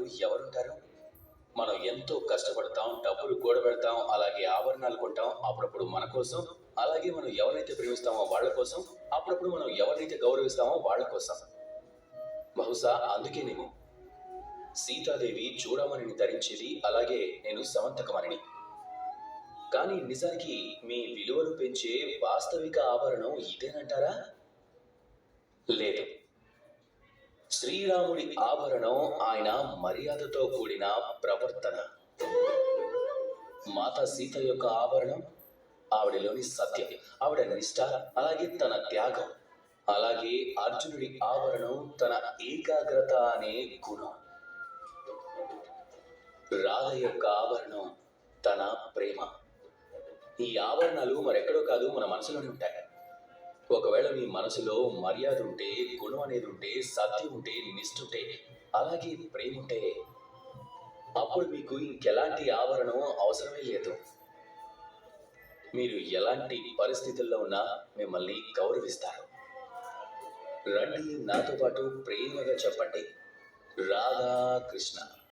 వాళ్ళు ఎవరుంటారు? మనం ఎంతో కష్టపడతాం, డబ్బులు కూడబెడతాం, అలాగే ఆభరణాలు కొంటాం అప్పుడప్పుడు మన కోసం. అలాగే మనం ఎవరైతే ప్రేమిస్తామో వాళ్ళ కోసం, అప్పుడప్పుడు మనం ఎవరైతే గౌరవిస్తామో వాళ్ళ కోసం. బహుశా అందుకేనేమో సీతాదేవి చూడమణిని ధరించేది, అలాగే నేను సమంతకమణిని. కానీ నిజానికి మీ విలువను పెంచే వాస్తవిక ఆభరణం ఇదేనంటారా? లేదు. శ్రీరాముడి ఆభరణం ఆయన మర్యాదతో కూడిన ప్రవర్తన. మాతా సీత యొక్క ఆభరణం ఆవిడలోని సత్యం, ఆవిడ నిష్ఠ, అలాగే తన త్యాగం. అలాగే అర్జునుడి ఆభరణం తన ఏకాగ్రత అనే గుణం. రాధ యొక్క ఆభరణం తన ప్రేమ. ఈ ఆభరణాలు మరెక్కడో కాదు, మన మనసులోనే ఉంటాయి. ఒకవేళ మీ మనసులో మర్యాద ఉంటే, గుణం అనేది ఉంటే, సత్యం ఉంటే, నిష్ఠుంటే, అలాగే ప్రేమ ఉంటే, అప్పుడు మీకు ఇంకెలాంటి ఆభరణం అవసరమే లేదు. మీరు ఎలాంటి పరిస్థితుల్లో ఉన్నా మిమ్మల్ని గౌరవిస్తారు. రండి నాతో పాటు ప్రేమగా చెప్పండి, రాధా కృష్ణ.